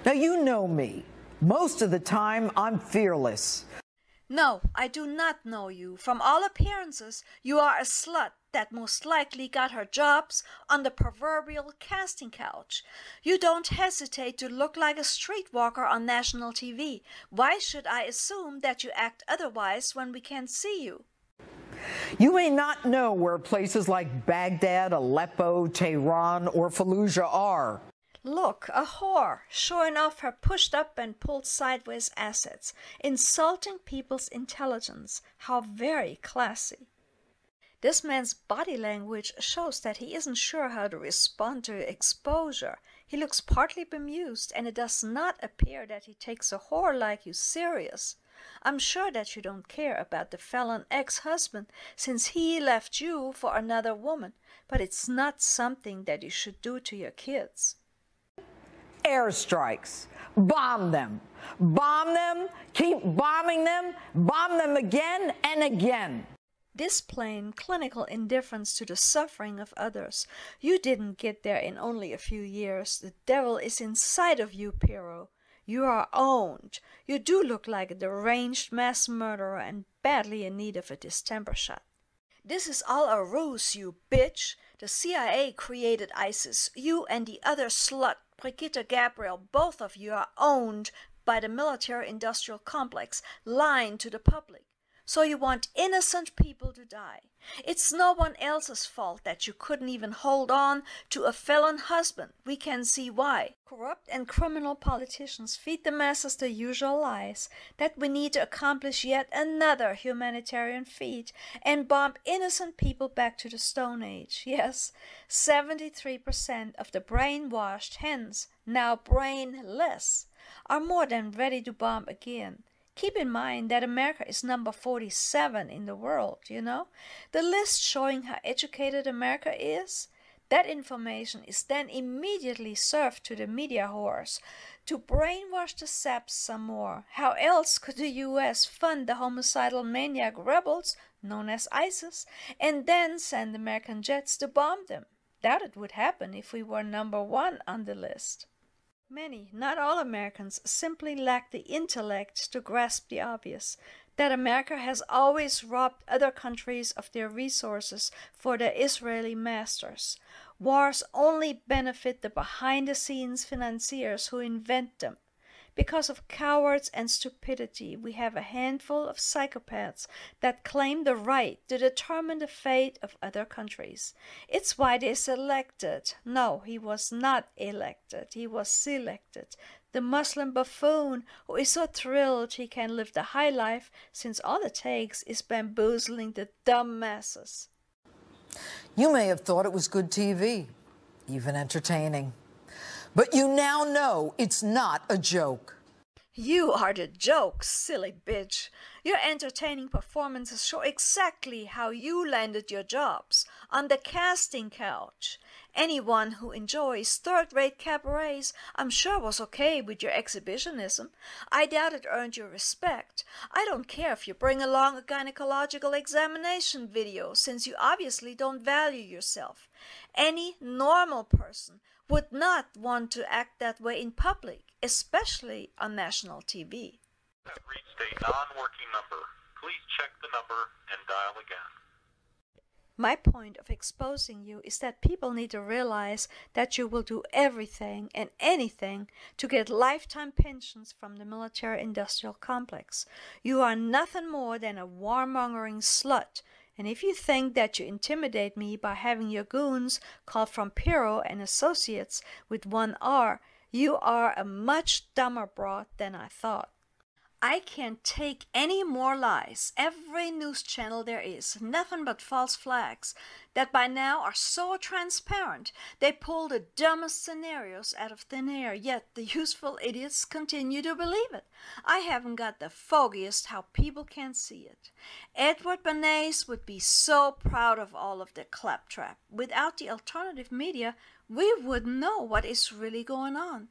Now, you know me. Most of the time, I'm fearless. No, I do not know you. From all appearances, you are a slut that most likely got her jobs on the proverbial casting couch. You don't hesitate to look like a streetwalker on national TV. Why should I assume that you act otherwise when we can't see you? You may not know where places like Baghdad, Aleppo, Tehran, or Fallujah are. Look, a whore, showing off her pushed up and pulled sideways assets, insulting people's intelligence. How very classy. This man's body language shows that he isn't sure how to respond to exposure. He looks partly bemused, and it does not appear that he takes a whore like you serious. I'm sure that you don't care about the felon ex-husband, since he left you for another woman, but it's not something that you should do to your kids. Airstrikes. Bomb them. Bomb them. Keep bombing them. Bomb them again and again. Displaying clinical indifference to the suffering of others. You didn't get there in only a few years. The devil is inside of you, Pirro. You are owned. You do look like a deranged mass murderer and badly in need of a distemper shot. This is all a ruse, you bitch. The CIA created ISIS. You and the other slut, Brigitte Gabriel, both of you are owned by the military-industrial complex, lying to the public. So you want innocent people to die. It's no one else's fault that you couldn't even hold on to a felon husband. We can see why. Corrupt and criminal politicians feed the masses the usual lies that we need to accomplish yet another humanitarian feat and bomb innocent people back to the Stone Age. Yes, 73% of the brainwashed, hence now brainless, are more than ready to bomb again. Keep in mind that America is number 47 in the world, you know? The list showing how educated America is, that information is then immediately served to the media whores to brainwash the saps some more. How else could the US fund the homicidal maniac rebels, known as ISIS, and then send American jets to bomb them? Doubt it would happen if we were number 1 on the list. Many, not all Americans, simply lack the intellect to grasp the obvious, that America has always robbed other countries of their resources for their Israeli masters. Wars only benefit the behind-the-scenes financiers who invent them. Because of cowards and stupidity, we have a handful of psychopaths that claim the right to determine the fate of other countries. It's why they selected, no, he was not elected, he was selected, the Muslim buffoon who is so thrilled he can live the high life since all it takes is bamboozling the dumb masses. You may have thought it was good TV, even entertaining. But you now know it's not a joke. You are the joke, silly bitch. Your entertaining performances show exactly how you landed your jobs, on the casting couch. Anyone who enjoys third-rate cabarets, I'm sure, was okay with your exhibitionism. I doubt it earned your respect. I don't care if you bring along a gynecological examination video, since you obviously don't value yourself. Any normal person would not want to act that way in public, especially on national TV. Have reached a non-working number. Please check the number and dial again. My point of exposing you is that people need to realize that you will do everything and anything to get lifetime pensions from the military-industrial complex. You are nothing more than a warmongering slut. And if you think that you intimidate me by having your goons called from Pirro and Associates with 1 R, you are a much dumber broad than I thought. I can't take any more lies. Every news channel there is, nothing but false flags, that by now are so transparent they pull the dumbest scenarios out of thin air, yet the useful idiots continue to believe it. I haven't got the foggiest how people can't see it. Edward Bernays would be so proud of all of the claptrap. Without the alternative media, we wouldn't know what is really going on.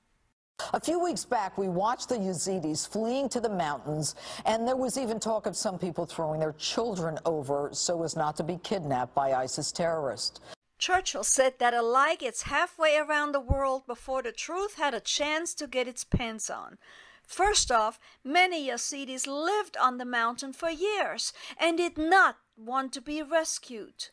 A few weeks back, we watched the Yazidis fleeing to the mountains, and there was even talk of some people throwing their children over so as not to be kidnapped by ISIS terrorists. Churchill said that a lie gets halfway around the world before the truth had a chance to get its pants on. First off, many Yazidis lived on the mountain for years and did not want to be rescued.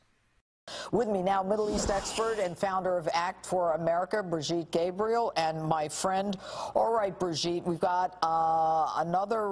With me now, Middle East expert and founder of Act for America, Brigitte Gabriel, and my friend. All right, Brigitte, we've got another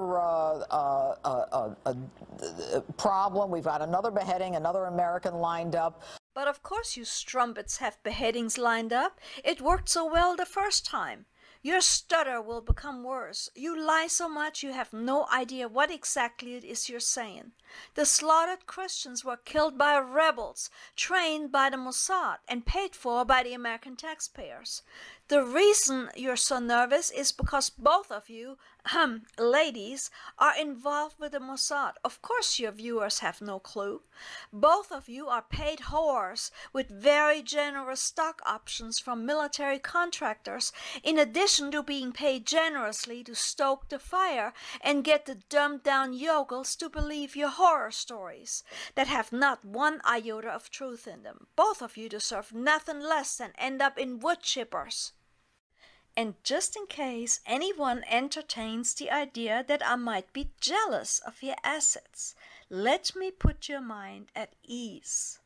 problem. We've got another beheading, another American lined up. But of course you strumpets have beheadings lined up. It worked so well the first time. Your stutter will become worse. You lie so much you have no idea what exactly it is you're saying. The slaughtered Christians were killed by rebels, trained by the Mossad, and paid for by the American taxpayers. The reason you're so nervous is because both of you, ladies, are involved with the Mossad. Of course your viewers have no clue. Both of you are paid whores with very generous stock options from military contractors, in addition to being paid generously to stoke the fire and get the dumbed-down yokels to believe your horror stories that have not one iota of truth in them. Both of you deserve nothing less than end up in wood chippers. And just in case anyone entertains the idea that I might be jealous of your assets, let me put your mind at ease.